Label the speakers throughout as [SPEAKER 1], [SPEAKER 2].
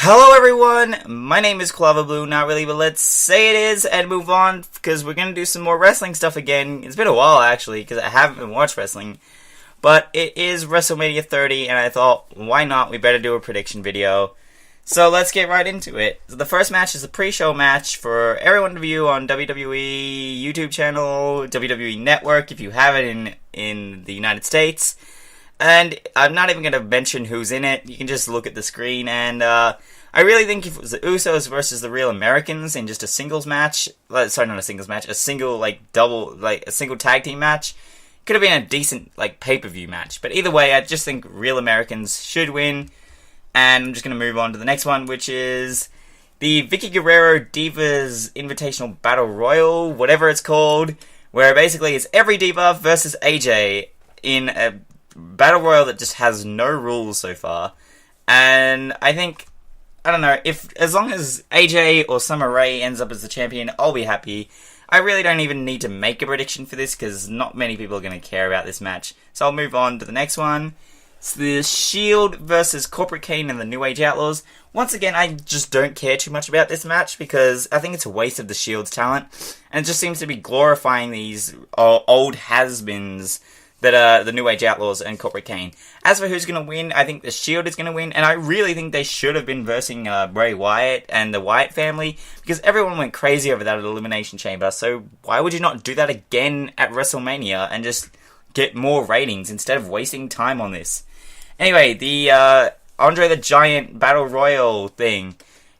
[SPEAKER 1] Hello everyone, my name is Clover Blue, not really, but let's say it is and move on, because we're going to do some more wrestling stuff again. It's been a while actually, because I haven't been watching wrestling, but it is WrestleMania 30, and I thought, why not, we better do a prediction video. So let's get right into it. So the first match is a pre-show match for everyone to view on WWE YouTube channel, WWE Network, if you have it in the United States. And I'm not even going to mention who's in it. You can just look at the screen. And I really think if it was the Usos versus the Real Americans in just a singles match, sorry, not a singles match, a single a single tag team match, could have been a decent pay-per-view match. But either way, I just think Real Americans should win. And I'm just going to move on to the next one, which is the Vickie Guerrero Divas Invitational Battle Royal, whatever it's called, where basically it's every Diva versus AJ in a Battle Royal that just has no rules so far. And I think, I don't know, as long as AJ or Summer Rae ends up as the champion, I'll be happy. I really don't even need to make a prediction for this, because not many people are going to care about this match. So I'll move on to the next one. It's the Shield versus Corporate Kane and the New Age Outlaws. Once again, I just don't care too much about this match, because I think it's a waste of the Shield's talent. And it just seems to be glorifying these old has-beens that are the New Age Outlaws and Corporate Kane. As for who's going to win, I think the Shield is going to win, and I really think they should have been versing Bray Wyatt and the Wyatt family, because everyone went crazy over that at Elimination Chamber, so why would you not do that again at WrestleMania and just get more ratings instead of wasting time on this? Anyway, the André the Giant Battle Royal thing.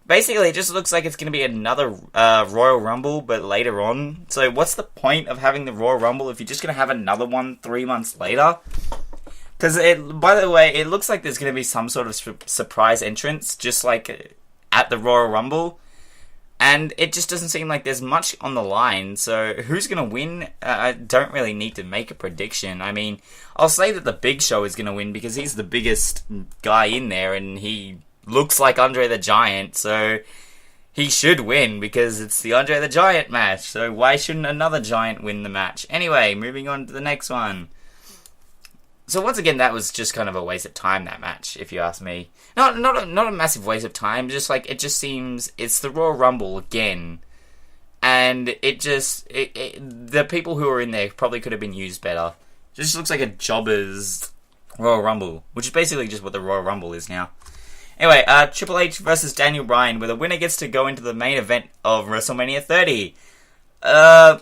[SPEAKER 1] Basically, it just looks like it's going to be another Royal Rumble, but later on. So what's the point of having the Royal Rumble if you're just going to have another one 3 months later? Because, by the way, it looks like there's going to be some sort of surprise entrance, just like at the Royal Rumble. And it just doesn't seem like there's much on the line. So who's going to win? I don't really need to make a prediction. I mean, I'll say that the Big Show is going to win because he's the biggest guy in there, and he looks like André the Giant, so he should win because it's the André the Giant match. So why shouldn't another Giant win the match? Anyway, moving on to the next one. So once again, that was just kind of a waste of time, that match, if you ask me. Not a massive waste of time, just like, it just seems, it's the Royal Rumble again. And the people who are in there probably could have been used better. It just looks like a jobber's Royal Rumble, which is basically just what the Royal Rumble is now. Anyway, Triple H versus Daniel Bryan, where the winner gets to go into the main event of WrestleMania 30. I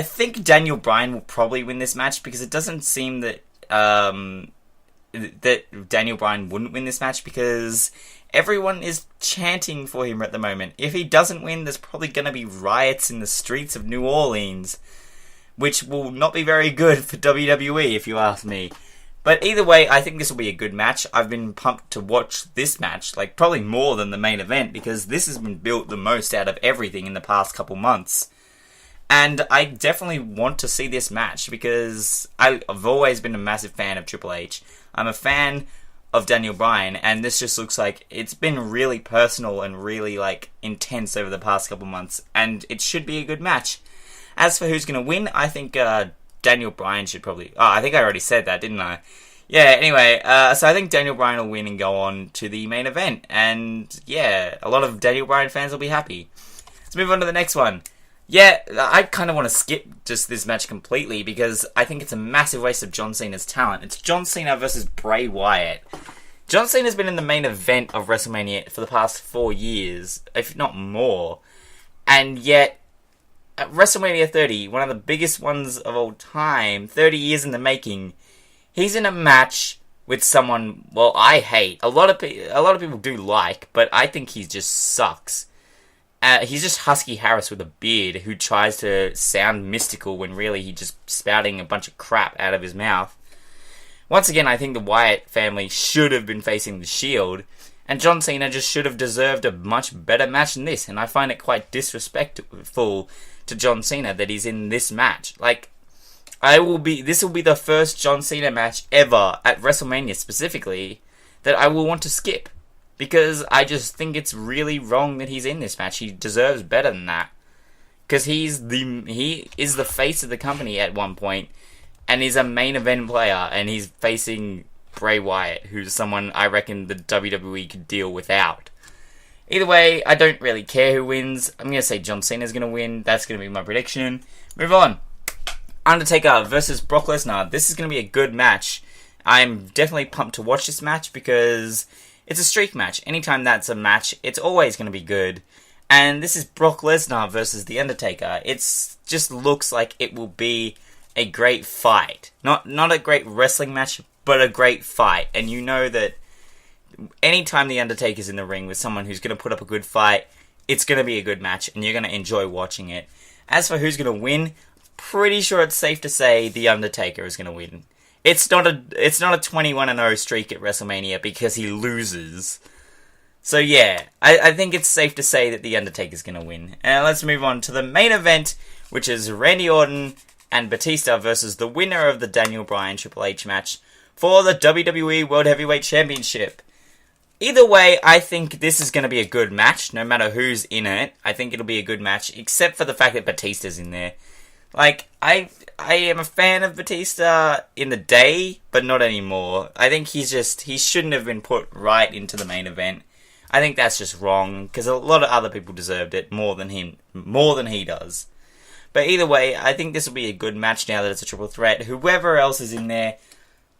[SPEAKER 1] think Daniel Bryan will probably win this match, because it doesn't seem that that Daniel Bryan wouldn't win this match, because everyone is chanting for him at the moment. If he doesn't win, there's probably going to be riots in the streets of New Orleans, which will not be very good for WWE, if you ask me. But either way, I think this will be a good match. I've been pumped to watch this match, probably more than the main event, because this has been built the most out of everything in the past couple months. And I definitely want to see this match, because I've always been a massive fan of Triple H. I'm a fan of Daniel Bryan, and this just looks like it's been really personal and really, intense over the past couple months, and it should be a good match. As for who's going to win, I think Daniel Bryan should probably... Oh, I think I already said that, didn't I? Yeah, anyway, so I think Daniel Bryan will win and go on to the main event. And, yeah, a lot of Daniel Bryan fans will be happy. Let's move on to the next one. Yeah, I kind of want to skip just this match completely, because I think it's a massive waste of John Cena's talent. It's John Cena versus Bray Wyatt. John Cena's been in the main event of WrestleMania for the past 4 years, if not more. And yet, at WrestleMania 30, one of the biggest ones of all time, 30 years in the making, he's in a match with someone, well, I hate. A lot of people do like, but I think he just sucks. He's just Husky Harris with a beard who tries to sound mystical when really he's just spouting a bunch of crap out of his mouth. Once again, I think the Wyatt family should have been facing the Shield, and John Cena just should have deserved a much better match than this, and I find it quite disrespectful to John Cena that he's in this match. This will be the first John Cena match ever at WrestleMania specifically that I will want to skip, because I just think it's really wrong that he's in this match. He deserves better than that, because he is the face of the company at one point, and he's a main event player, and he's facing Bray Wyatt, who's someone I reckon the WWE could deal without. Either way, I don't really care who wins. I'm going to say John Cena's going to win. That's going to be my prediction. Move on. Undertaker versus Brock Lesnar. This is going to be a good match. I'm definitely pumped to watch this match because it's a streak match. Anytime that's a match, it's always going to be good. And this is Brock Lesnar versus The Undertaker. It just looks like it will be a great fight. Not a great wrestling match, but a great fight. And you know that anytime The Undertaker's in the ring with someone who's going to put up a good fight, it's going to be a good match, and you're going to enjoy watching it. As for who's going to win, pretty sure it's safe to say The Undertaker is going to win. It's not a 21-0 streak at WrestleMania because he loses. So yeah, I think it's safe to say that The Undertaker's going to win. And let's move on to the main event, which is Randy Orton and Batista versus the winner of the Daniel Bryan Triple H match for the WWE World Heavyweight Championship. Either way, I think this is going to be a good match, no matter who's in it. I think it'll be a good match, except for the fact that Batista's in there. Like, I am a fan of Batista in the day, but not anymore. I think he shouldn't have been put right into the main event. I think that's just wrong, because a lot of other people deserved it more than he does. But either way, I think this will be a good match now that it's a triple threat. Whoever else is in there,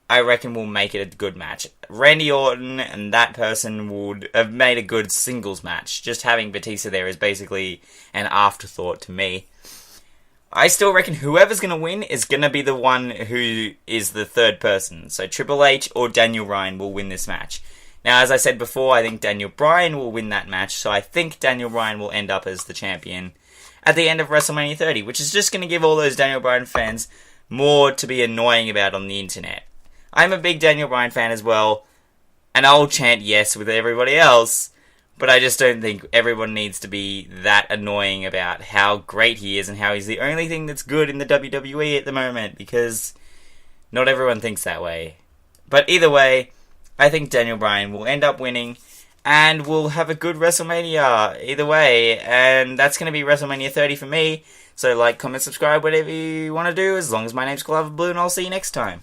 [SPEAKER 1] I reckon will make it a good match. Randy Orton and that person would have made a good singles match. Just having Batista there is basically an afterthought to me. I still reckon whoever's going to win is going to be the one who is the third person. So Triple H or Daniel Bryan will win this match. Now, as I said before, I think Daniel Bryan will win that match. So I think Daniel Bryan will end up as the champion at the end of WrestleMania 30. Which is just going to give all those Daniel Bryan fans more to be annoying about on the internet. I'm a big Daniel Bryan fan as well. And I'll chant yes with everybody else. But I just don't think everyone needs to be that annoying about how great he is and how he's the only thing that's good in the WWE at the moment, because not everyone thinks that way. But either way, I think Daniel Bryan will end up winning and we'll have a good WrestleMania either way, and that's going to be WrestleMania 30 for me. So like, comment, subscribe, whatever you want to do, as long as my name's Clover Blue, and I'll see you next time.